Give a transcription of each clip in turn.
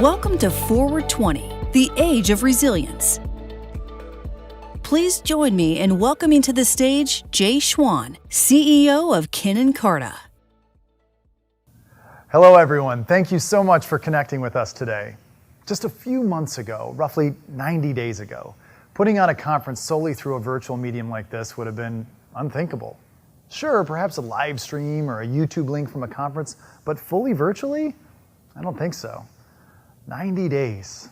Welcome to Forward 20, the age of resilience. Please join me in welcoming to the stage J Schwan, CEO of Kin Carta. Hello everyone, thank you so much for connecting with us today. Just a few months ago, roughly 90 days ago, putting on a conference solely through a virtual medium like this would have been unthinkable. Sure, perhaps a live stream or a YouTube link from a conference, but fully virtually? I don't think so. 90 days.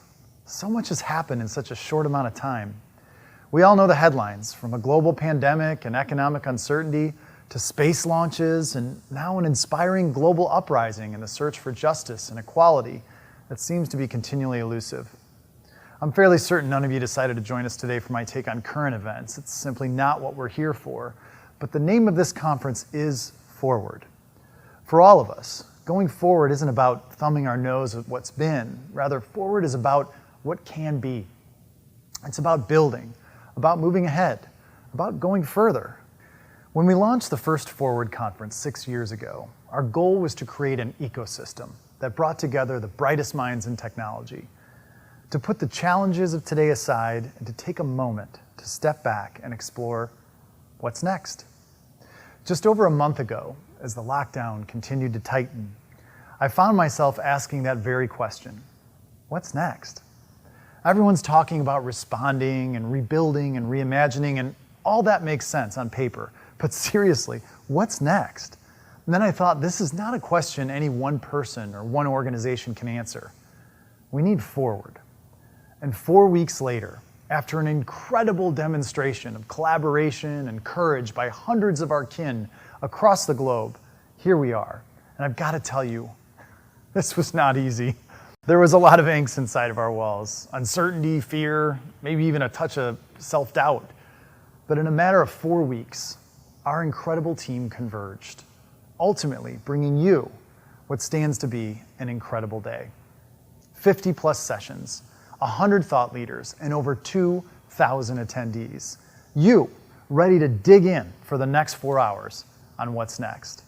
So much has happened in such a short amount of time. We all know the headlines, from a global pandemic and economic uncertainty to space launches and now an inspiring global uprising in the search for justice and equality that seems to be continually elusive. I'm fairly certain none of you decided to join us today for my take on current events. It's simply not what we're here for. But the name of this conference is Forward. For all of us, going forward isn't about thumbing our nose at what's been. Rather, forward is about what can be. It's about building, about moving ahead, about going further. When we launched the first Forward conference 6 years ago, our goal was to create an ecosystem that brought together the brightest minds in technology, to put the challenges of today aside and to take a moment to step back and explore what's next. Just over a month ago, as the lockdown continued to tighten, I found myself asking that very question. What's next? Everyone's talking about responding and rebuilding and reimagining, and all that makes sense on paper. But seriously, what's next? And then I thought, this is not a question any one person or one organization can answer. We need forward. And 4 weeks later, after an incredible demonstration of collaboration and courage by hundreds of our kin across the globe, here we are. And I've got to tell you, this was not easy. There was a lot of angst inside of our walls, uncertainty, fear, maybe even a touch of self-doubt. But in a matter of 4 weeks, our incredible team converged, ultimately bringing you what stands to be an incredible day. 50 plus sessions, 100 thought leaders, and over 2,000 attendees. You ready to dig in for the next 4 hours on what's next.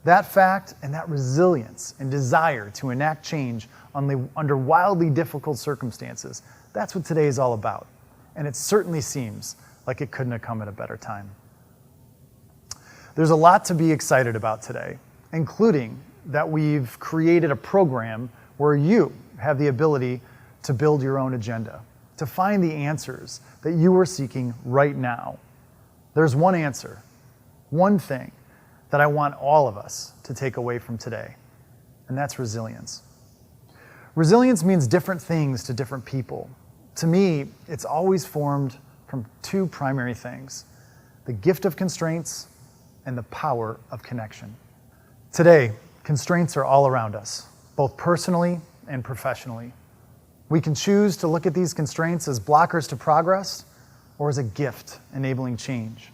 That fact and that resilience and desire to enact change under wildly difficult circumstances, that's what today is all about. And it certainly seems like it couldn't have come at a better time. There's a lot to be excited about today, including that we've created a program where you have the ability to build your own agenda, to find the answers that you are seeking right now. There's one answer, one thing that I want all of us to take away from today, and that's resilience. Resilience means different things to different people. To me, it's always formed from two primary things: the gift of constraints and the power of connection. Today, constraints are all around us, both personally and professionally. We can choose to look at these constraints as blockers to progress or as a gift enabling change.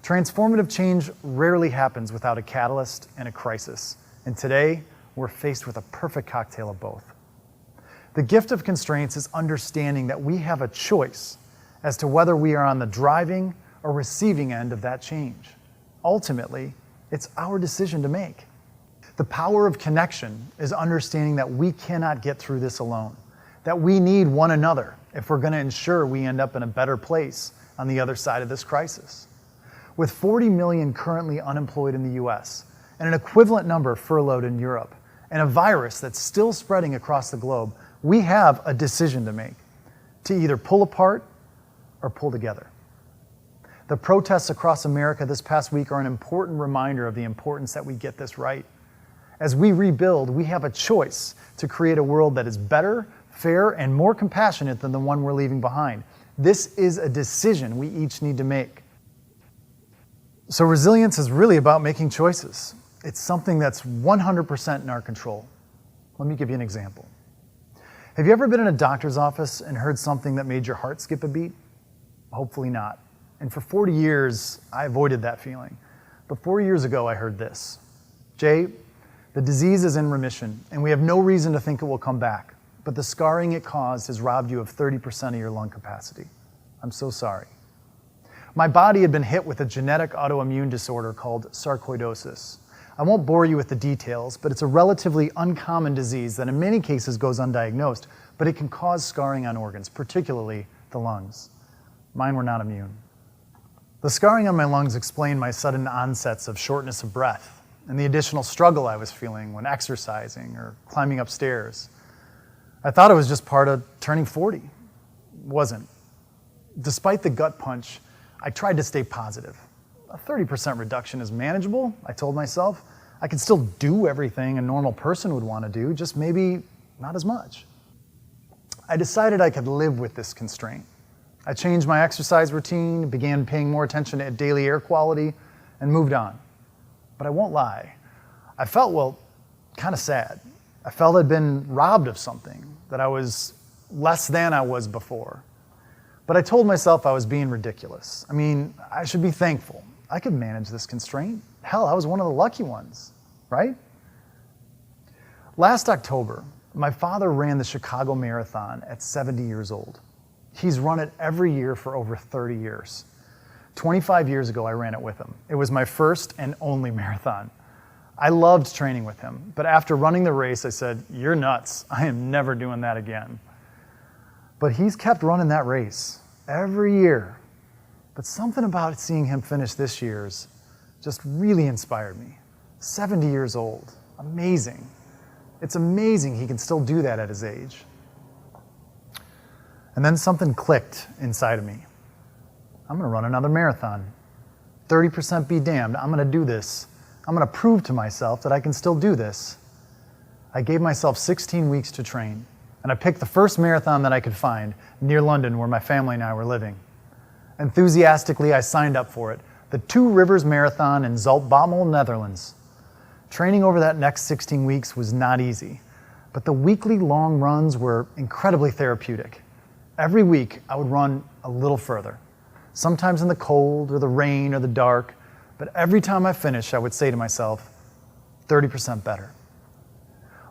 Transformative change rarely happens without a catalyst and a crisis, and today we're faced with a perfect cocktail of both. The gift of constraints is understanding that we have a choice as to whether we are on the driving or receiving end of that change. Ultimately, it's our decision to make. The power of connection is understanding that we cannot get through this alone, that we need one another if we're going to ensure we end up in a better place on the other side of this crisis. With 40 million currently unemployed in the US and an equivalent number furloughed in Europe, and a virus that's still spreading across the globe, we have a decision to make, to either pull apart or pull together. The protests across America this past week are an important reminder of the importance that we get this right. As we rebuild, we have a choice to create a world that is better, fair, and more compassionate than the one we're leaving behind. This is a decision we each need to make. So resilience is really about making choices. It's something that's 100% in our control. Let me give you an example. Have you ever been in a doctor's office and heard something that made your heart skip a beat? Hopefully not. And for 40 years, I avoided that feeling. But 4 years ago, I heard this. Jay, the disease is in remission, and we have no reason to think it will come back. But the scarring it caused has robbed you of 30% of your lung capacity. I'm so sorry. My body had been hit with a genetic autoimmune disorder called sarcoidosis. I won't bore you with the details, but it's a relatively uncommon disease that in many cases goes undiagnosed, but it can cause scarring on organs, particularly the lungs. Mine were not immune. The scarring on my lungs explained my sudden onsets of shortness of breath and the additional struggle I was feeling when exercising or climbing upstairs. I thought it was just part of turning 40. It wasn't. Despite the gut punch, I tried to stay positive. A 30% reduction is manageable, I told myself. I can still do everything a normal person would want to do, just maybe not as much. I decided I could live with this constraint. I changed my exercise routine, began paying more attention to daily air quality, and moved on. But I won't lie, I felt, kind of sad. I felt I'd been robbed of something, that I was less than I was before. But I told myself I was being ridiculous. I mean, I should be thankful. I could manage this constraint. Hell, I was one of the lucky ones, right? Last October, my father ran the Chicago Marathon at 70 years old. He's run it every year for over 30 years. 25 years ago, I ran it with him. It was my first and only marathon. I loved training with him, but after running the race, I said, "You're nuts. I am never doing that again." But he's kept running that race every year. But something about seeing him finish this year's just really inspired me. 70 years old, amazing. It's amazing he can still do that at his age. And then something clicked inside of me. I'm gonna run another marathon. 30% be damned, I'm gonna do this. I'm gonna prove to myself that I can still do this. I gave myself 16 weeks to train, and I picked the first marathon that I could find near London where my family and I were living. Enthusiastically, I signed up for it, the Two Rivers Marathon in Zaltbommel, Netherlands. Training over that next 16 weeks was not easy, but the weekly long runs were incredibly therapeutic. Every week, I would run a little further, sometimes in the cold or the rain or the dark, but every time I finished, I would say to myself, 30% better.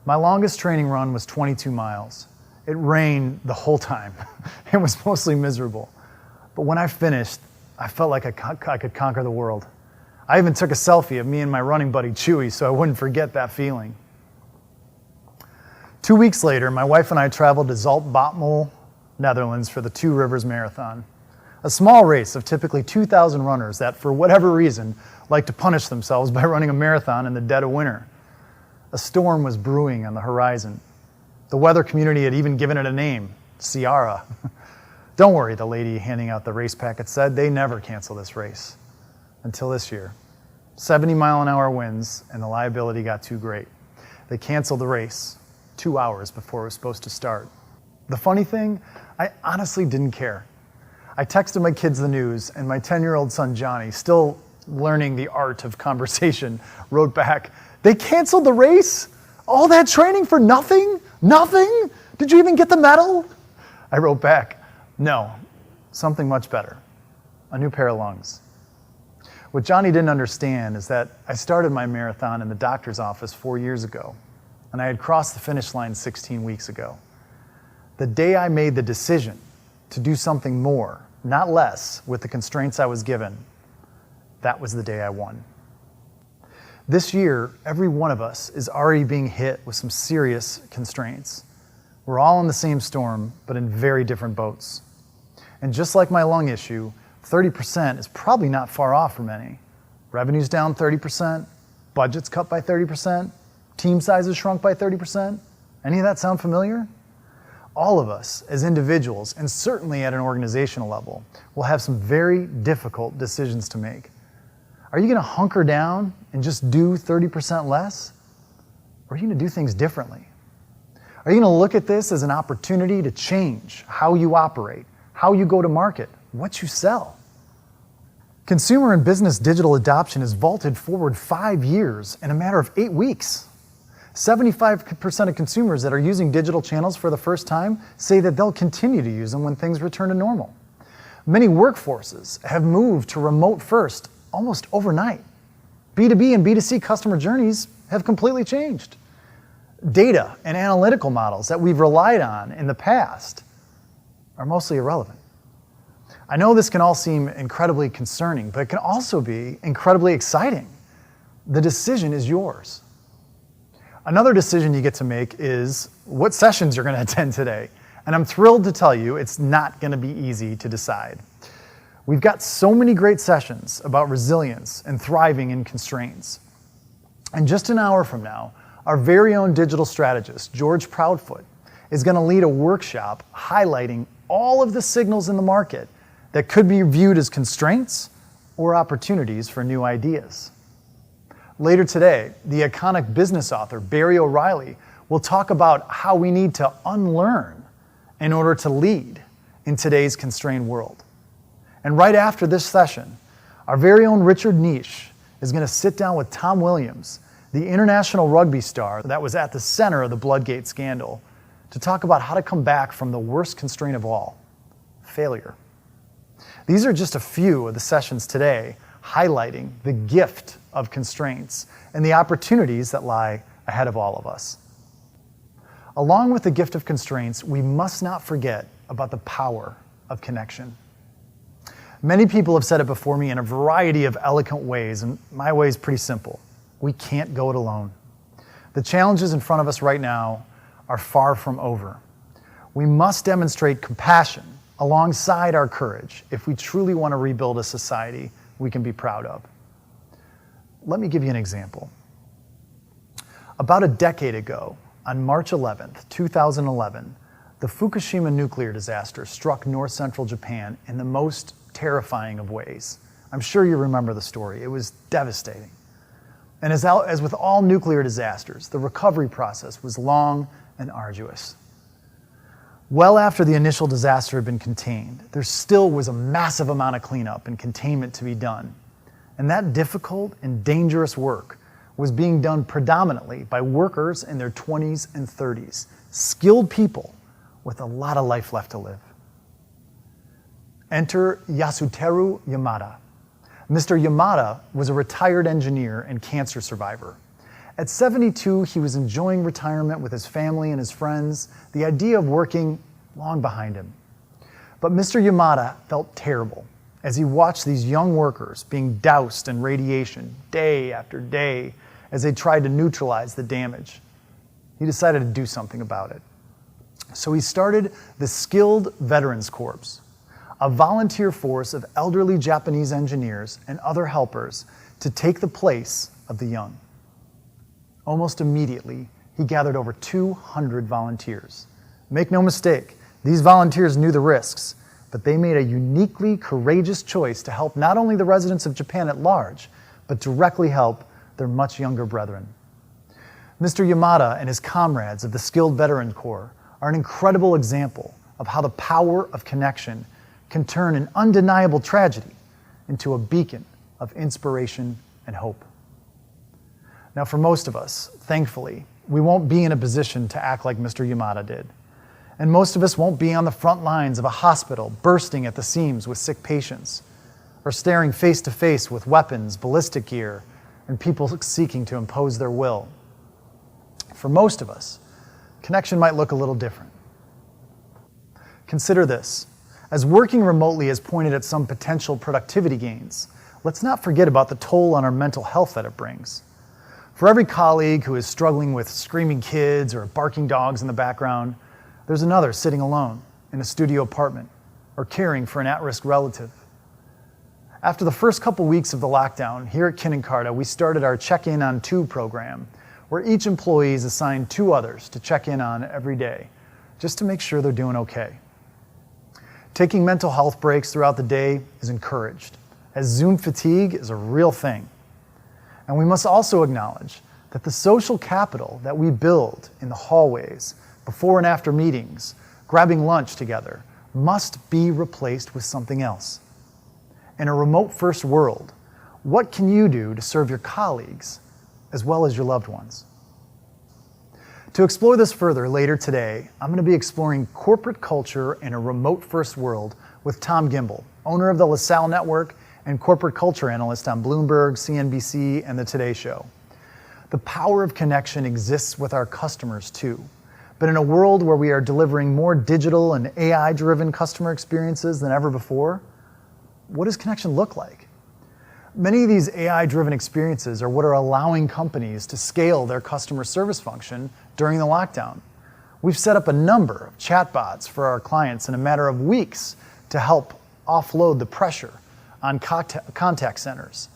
My longest training run was 22 miles. It rained the whole time. It was mostly miserable. But when I finished, I felt like I could conquer the world. I even took a selfie of me and my running buddy Chewy so I wouldn't forget that feeling. 2 weeks later, my wife and I traveled to Zaltbommel, Netherlands for the Two Rivers Marathon, a small race of typically 2,000 runners that, for whatever reason, like to punish themselves by running a marathon in the dead of winter. A storm was brewing on the horizon. The weather community had even given it a name, Ciara. "Don't worry," the lady handing out the race packet said, "they never cancel this race." Until this year. 70-mile-an-hour winds, and the liability got too great. They canceled the race 2 hours before it was supposed to start. The funny thing, I honestly didn't care. I texted my kids the news, and my 10-year-old son Johnny, still learning the art of conversation, wrote back, "They canceled the race? All that training for nothing? Nothing? Did you even get the medal?" I wrote back, "No, something much better. A new pair of lungs." What Johnny didn't understand is that I started my marathon in the doctor's office 4 years ago, and I had crossed the finish line 16 weeks ago. The day I made the decision to do something more, not less, with the constraints I was given, that was the day I won. This year, every one of us is already being hit with some serious constraints. We're all in the same storm, but in very different boats. And just like my lung issue, 30% is probably not far off for many. Revenues down 30%, budgets cut by 30%, team sizes shrunk by 30%. Any of that sound familiar? All of us as individuals, and certainly at an organizational level, will have some very difficult decisions to make. Are you going to hunker down and just do 30% less? Or are you going to do things differently? Are you going to look at this as an opportunity to change how you operate, how you go to market, what you sell? Consumer and business digital adoption has vaulted forward 5 years in a matter of 8 weeks. 75% of consumers that are using digital channels for the first time say that they'll continue to use them when things return to normal. Many workforces have moved to remote first almost overnight. B2B and B2C customer journeys have completely changed. Data and analytical models that we've relied on in the past are mostly irrelevant. I know this can all seem incredibly concerning, but it can also be incredibly exciting. The decision is yours. Another decision you get to make is what sessions you're going to attend today. And I'm thrilled to tell you it's not going to be easy to decide. We've got so many great sessions about resilience and thriving in constraints. And just an hour from now, our very own digital strategist, George Proudfoot, is going to lead a workshop highlighting all of the signals in the market that could be viewed as constraints or opportunities for new ideas. Later today, the iconic business author Barry O'Reilly will talk about how we need to unlearn in order to lead in today's constrained world. And right after this session, our very own Richard Nisch is going to sit down with Tom Williams, the international rugby star that was at the center of the Bloodgate scandal, to talk about how to come back from the worst constraint of all, failure. These are just a few of the sessions today highlighting the gift of constraints and the opportunities that lie ahead of all of us. Along with the gift of constraints, we must not forget about the power of connection. Many people have said it before me in a variety of eloquent ways, and my way is pretty simple. We can't go it alone. The challenges in front of us right now are far from over. We must demonstrate compassion alongside our courage if we truly want to rebuild a society we can be proud of. Let me give you an example. About a decade ago, on March 11th, 2011, the Fukushima nuclear disaster struck north-central Japan in the most terrifying of ways. I'm sure you remember the story. It was devastating. And as with all nuclear disasters, the recovery process was long and arduous. Well after the initial disaster had been contained, there still was a massive amount of cleanup and containment to be done. And that difficult and dangerous work was being done predominantly by workers in their 20s and 30s, skilled people with a lot of life left to live. Enter Yasuteru Yamada. Mr. Yamada was a retired engineer and cancer survivor. At 72, he was enjoying retirement with his family and his friends, the idea of working long behind him. But Mr. Yamada felt terrible as he watched these young workers being doused in radiation day after day as they tried to neutralize the damage. He decided to do something about it. So he started the Skilled Veterans Corps, a volunteer force of elderly Japanese engineers and other helpers to take the place of the young. Almost immediately, he gathered over 200 volunteers. Make no mistake, these volunteers knew the risks, but they made a uniquely courageous choice to help not only the residents of Japan at large, but directly help their much younger brethren. Mr. Yamada and his comrades of the Skilled Veteran Corps are an incredible example of how the power of connection can turn an undeniable tragedy into a beacon of inspiration and hope. Now, for most of us, thankfully, we won't be in a position to act like Mr. Yamada did. And most of us won't be on the front lines of a hospital bursting at the seams with sick patients, or staring face to face with weapons, ballistic gear, and people seeking to impose their will. For most of us, connection might look a little different. Consider this. As working remotely has pointed at some potential productivity gains, let's not forget about the toll on our mental health that it brings. For every colleague who is struggling with screaming kids or barking dogs in the background, there's another sitting alone in a studio apartment or caring for an at-risk relative. After the first couple weeks of the lockdown, here at Kin Carta, we started our Check-In on 2 program, where each employee is assigned 2 others to check in on every day, just to make sure they're doing okay. Taking mental health breaks throughout the day is encouraged, as Zoom fatigue is a real thing. And we must also acknowledge that the social capital that we build in the hallways, before and after meetings, grabbing lunch together, must be replaced with something else. In a remote-first world, what can you do to serve your colleagues as well as your loved ones? To explore this further later today, I'm going to be exploring corporate culture in a remote-first world with Tom Gimbel, owner of the LaSalle Network and corporate culture analyst on Bloomberg, CNBC, and The Today Show. The power of connection exists with our customers too. But in a world where we are delivering more digital and AI-driven customer experiences than ever before, what does connection look like? Many of these AI-driven experiences are what are allowing companies to scale their customer service function during the lockdown. We've set up a number of chatbots for our clients in a matter of weeks to help offload the pressure on contact centers.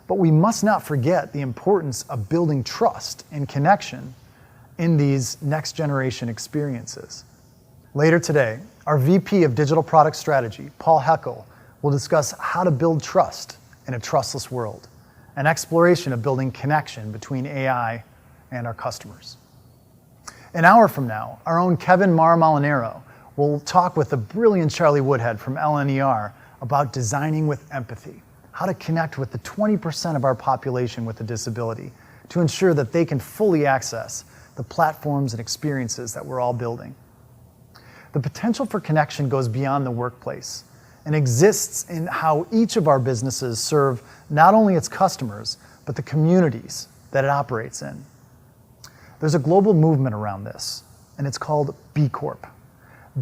But we must not forget the importance of building trust and connection in these next generation experiences. Later today, our VP of Digital Product Strategy, Paul Heckel, will discuss how to build trust in a trustless world, an exploration of building connection between AI and our customers. An hour from now, our own Kevin Molinaro will talk with the brilliant Charlie Woodhead from LNER about designing with empathy, how to connect with the 20% of our population with a disability to ensure that they can fully access the platforms and experiences that we're all building. The potential for connection goes beyond the workplace and exists in how each of our businesses serve not only its customers, but the communities that it operates in. There's a global movement around this, and it's called B Corp.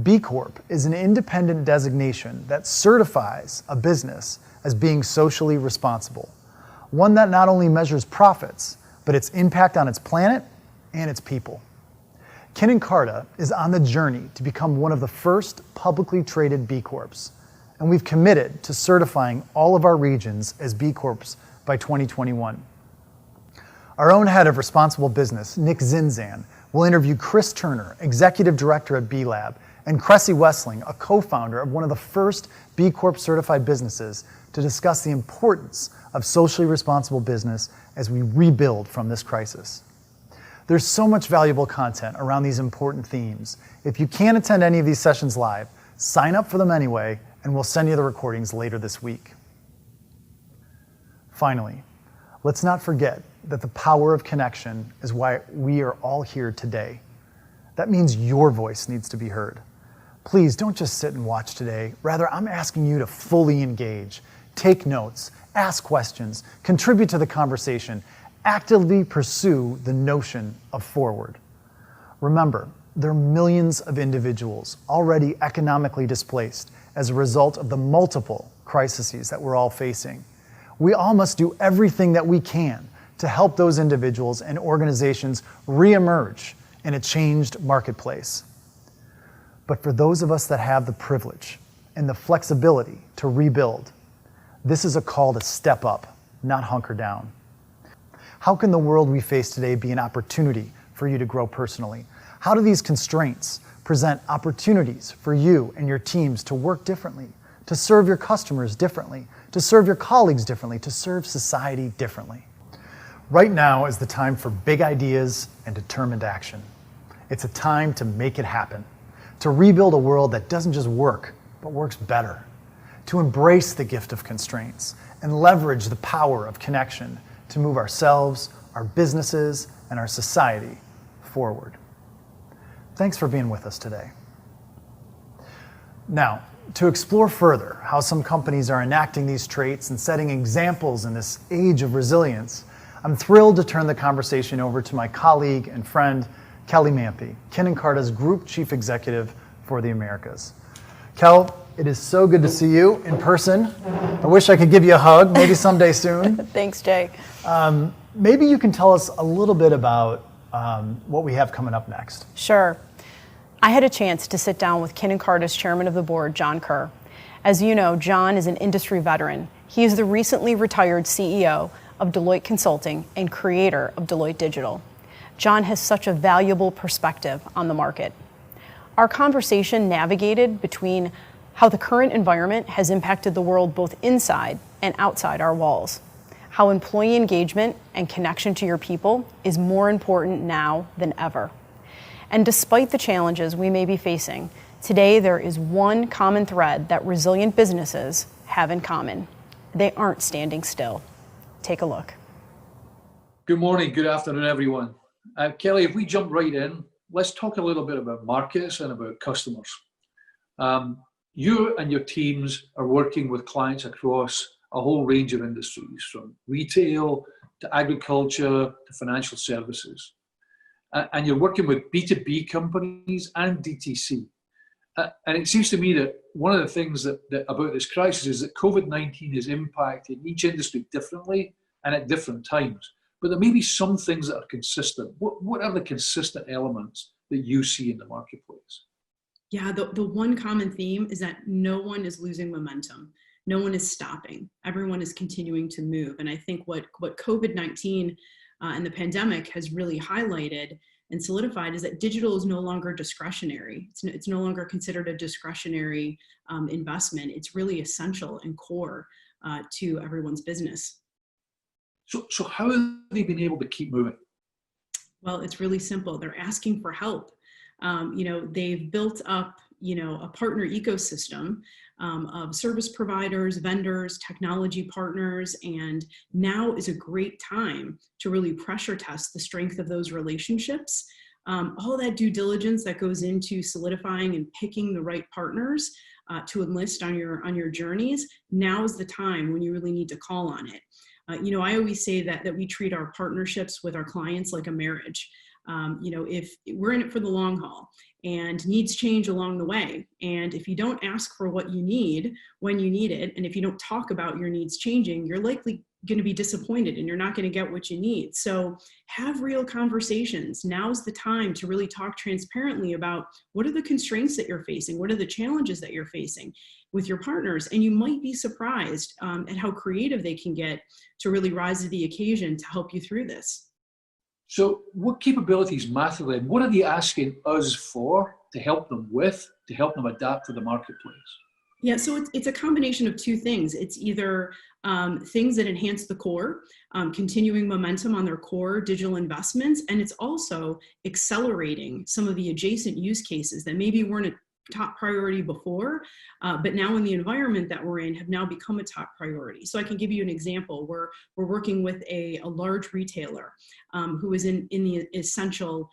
B Corp is an independent designation that certifies a business as being socially responsible, one that not only measures profits, but its impact on its planet and its people. Kin Carta is on the journey to become one of the first publicly traded B Corps, and we've committed to certifying all of our regions as B Corps by 2021. Our own head of responsible business, Nick Zinzan, will interview Chris Turner, executive director at B Lab, and Cressy Wessling, a co-founder of one of the first B Corp certified businesses, to discuss the importance of socially responsible business as we rebuild from this crisis. There's so much valuable content around these important themes. If you can't attend any of these sessions live, sign up for them anyway, and we'll send you the recordings later this week. Finally, let's not forget that the power of connection is why we are all here today. That means your voice needs to be heard. Please don't just sit and watch today. Rather, I'm asking you to fully engage, take notes, ask questions, contribute to the conversation, actively pursue the notion of forward. Remember, there are millions of individuals already economically displaced as a result of the multiple crises that we're all facing. We all must do everything that we can to help those individuals and organizations reemerge in a changed marketplace. But for those of us that have the privilege and the flexibility to rebuild, this is a call to step up, not hunker down. How can the world we face today be an opportunity for you to grow personally? How do these constraints present opportunities for you and your teams to work differently, to serve your customers differently, to serve your colleagues differently, to serve society differently? Right now is the time for big ideas and determined action. It's a time to make it happen, to rebuild a world that doesn't just work, but works better, to embrace the gift of constraints and leverage the power of connection to move ourselves, our businesses, and our society forward. Thanks for being with us today. Now, to explore further how some companies are enacting these traits and setting examples in this age of resilience, I'm thrilled to turn the conversation over to my colleague and friend, Kelly Manthey, Kin Carta's Group Chief Executive for the Americas. Kel, it is so good to see you in person. I wish I could give you a hug, maybe someday soon. Thanks, Jay. Maybe you can tell us a little bit about what we have coming up next. Sure. I had a chance to sit down with Kin Carta's Chairman of the Board, John Kerr. As you know, John is an industry veteran. He is the recently retired CEO of Deloitte Consulting and creator of Deloitte Digital. John has such a valuable perspective on the market. Our conversation navigated between how the current environment has impacted the world both inside and outside our walls, how employee engagement and connection to your people is more important now than ever. And despite the challenges we may be facing, today there is one common thread that resilient businesses have in common. They aren't standing still. Take a look. Good morning, good afternoon, everyone. Kelly, if we jump right in, let's talk a little bit about markets and about customers. You and your teams are working with clients across a whole range of industries, from retail to agriculture to financial services. And you're working with B2B companies and DTC. And it seems to me that one of the things that about this crisis is that COVID-19 has impacted each industry differently and at different times. But there may be some things that are consistent. What are the consistent elements that you see in the marketplace? Yeah, the one common theme is that no one is losing momentum. No one is stopping. Everyone is continuing to move. And I think what COVID-19 and the pandemic has really highlighted and solidified is that digital is no longer discretionary. It's no longer considered a discretionary investment. It's really essential and core to everyone's business. So how have they been able to keep moving? Well, it's really simple. They're asking for help. They've built up, a partner ecosystem of service providers, vendors, technology partners, and now is a great time to really pressure test the strength of those relationships. All that due diligence that goes into solidifying and picking the right partners to enlist on your journeys. Now is the time when you really need to call on it. I always say that we treat our partnerships with our clients like a marriage. If we're in it for the long haul and needs change along the way, and if you don't ask for what you need when you need it, and if you don't talk about your needs changing, you're likely going to be disappointed and you're not going to get what you need. So have real conversations. Now's the time to really talk transparently about what are the constraints that you're facing, what are the challenges that you're facing with your partners, and you might be surprised at how creative they can get to really rise to the occasion to help you through this. So what capabilities matter then? What are they asking us for to help them with, to help them adapt to the marketplace? Yeah, so it's a combination of two things. It's either things that enhance the core, continuing momentum on their core digital investments, and it's also accelerating some of the adjacent use cases that maybe weren't a top priority before, but now in the environment that we're in have now become a top priority. So I can give you an example. We're working with a large retailer who is in the essential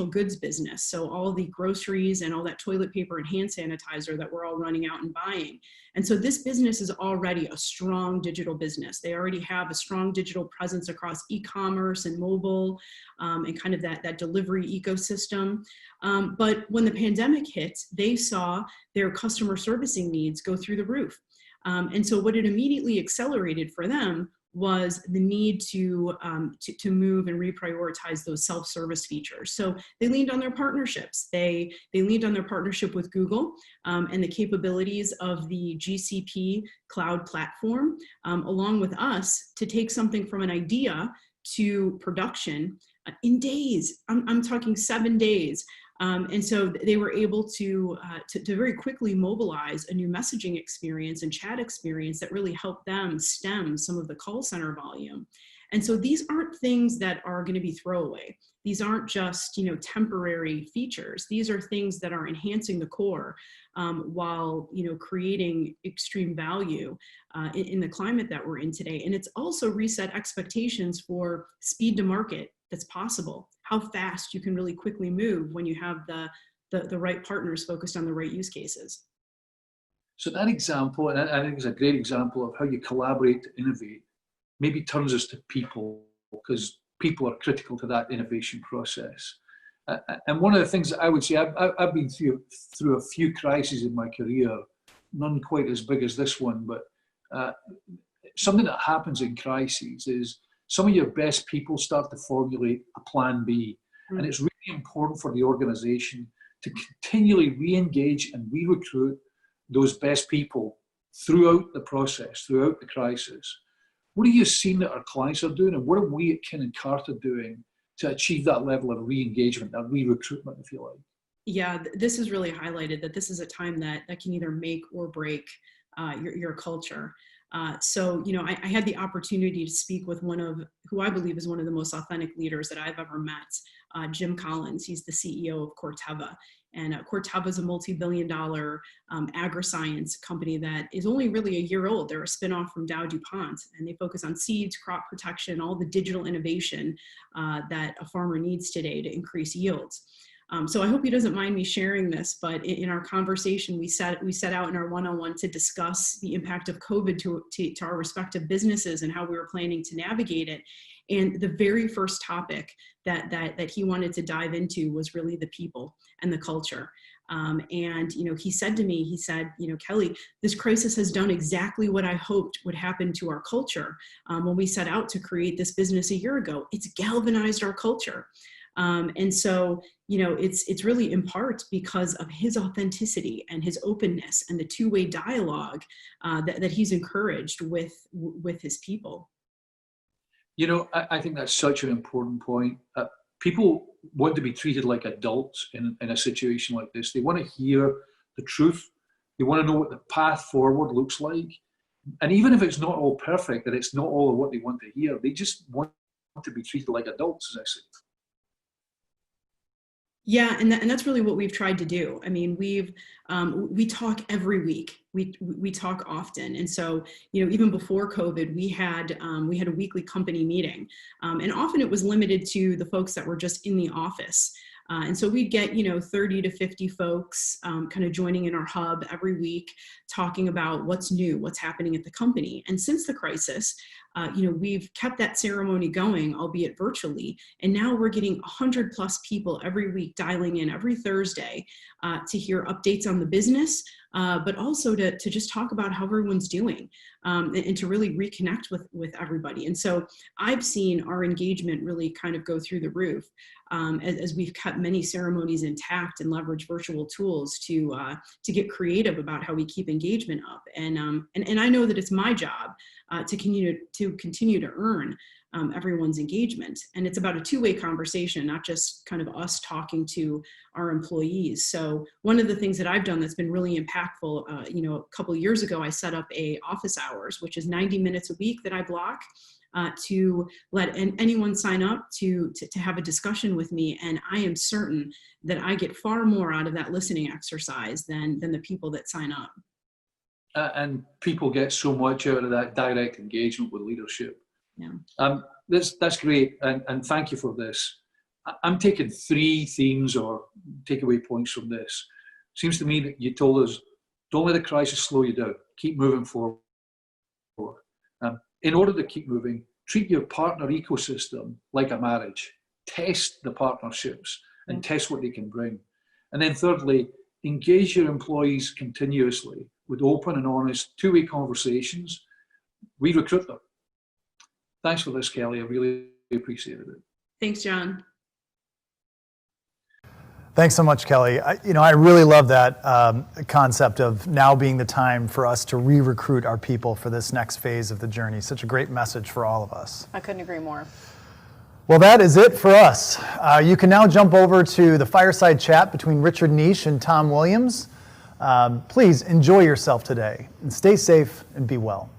goods business. So all the groceries and all that toilet paper and hand sanitizer that we're all running out and buying. And so this business is already a strong digital business. They already have a strong digital presence across e-commerce and mobile and kind of that delivery ecosystem. But when the pandemic hit, they saw their customer servicing needs go through the roof. And so what it immediately accelerated for them was the need to move and reprioritize those self-service features. So they leaned on their partnerships. They leaned on their partnership with Google and the capabilities of the GCP cloud platform, along with us, to take something from an idea to production in days. I'm talking 7 days. And so they were able to very quickly mobilize a new messaging experience and chat experience that really helped them stem some of the call center volume. And so these aren't things that are going to be throwaway. These aren't just temporary features. These are things that are enhancing the core while creating extreme value in the climate that we're in today. And it's also reset expectations for speed to market that's possible, how fast you can really quickly move when you have the right partners focused on the right use cases. So that example, and I think it's a great example of how you collaborate to innovate, maybe turns us to people, because people are critical to that innovation process. And one of the things that I would say, I've been through a few crises in my career, none quite as big as this one, but something that happens in crises is some of your best people start to formulate a plan B. And it's really important for the organization to continually re-engage and re-recruit those best people throughout the process, throughout the crisis. What are you seeing that our clients are doing, and what are we at Kin Carta doing to achieve that level of re-engagement, that re-recruitment, if you like? Yeah, this has really highlighted that this is a time that can either make or break your culture. So, I had the opportunity to speak with one of who I believe is one of the most authentic leaders that I've ever met, Jim Collins. He's the CEO of Corteva. And Corteva is a multi-billion-dollar agri-science company that is only really a year old. They're a spinoff from Dow DuPont, and they focus on seeds, crop protection, all the digital innovation that a farmer needs today to increase yields. So I hope he doesn't mind me sharing this, but in our conversation, we set out in our one-on-one to discuss the impact of COVID to our respective businesses and how we were planning to navigate it. And the very first topic that he wanted to dive into was really the people and the culture. And, he said to me, Kelly, this crisis has done exactly what I hoped would happen to our culture. When we set out to create this business a year ago, it's galvanized our culture. And so, it's really in part because of his authenticity and his openness and the two-way dialogue that he's encouraged with his people. I think that's such an important point. People want to be treated like adults in a situation like this. They want to hear the truth. They want to know what the path forward looks like. And even if it's not all perfect and it's not all of what they want to hear, they just want to be treated like adults, as I say. Yeah, and that's really what we've tried to do. I mean, we talk every week. We talk often, and so even before COVID, we had a weekly company meeting, and often it was limited to the folks that were just in the office. And so we'd get 30 to 50 folks kind of joining in our hub every week, talking about what's new, what's happening at the company. And since the crisis, we've kept that ceremony going, albeit virtually. And now we're getting 100+ people every week dialing in every Thursday to hear updates on the business, but also to just talk about how everyone's doing and to really reconnect with everybody. And so I've seen our engagement really kind of go through the roof as we've kept many ceremonies intact and leverage virtual tools to get creative about how we keep engagement up. And I know that it's my job to continue to earn everyone's engagement. And it's about a two-way conversation, not just kind of us talking to our employees. So one of the things that I've done that's been really impactful, a couple of years ago, I set up a office hours, which is 90 minutes a week that I block to let anyone sign up to have a discussion with me. And I am certain that I get far more out of that listening exercise than the people that sign up. And people get so much out of that direct engagement with leadership. Yeah. That's great, and thank you for this. I'm taking 3 themes or takeaway points from this. Seems to me that you told us, don't let the crisis slow you down. Keep moving forward. In order to keep moving, treat your partner ecosystem like a marriage. Test the partnerships and test what they can bring. And then thirdly, engage your employees continuously with open and honest two-way conversations. We recruit them. Thanks for this, Kelly. I really appreciated it. Thanks, John. Thanks so much, Kelly. I really love that concept of now being the time for us to re-recruit our people for this next phase of the journey. Such a great message for all of us. I couldn't agree more. Well, that is it for us. You can now jump over to the fireside chat between Richard Niche and Tom Williams. Please enjoy yourself today and stay safe and be well.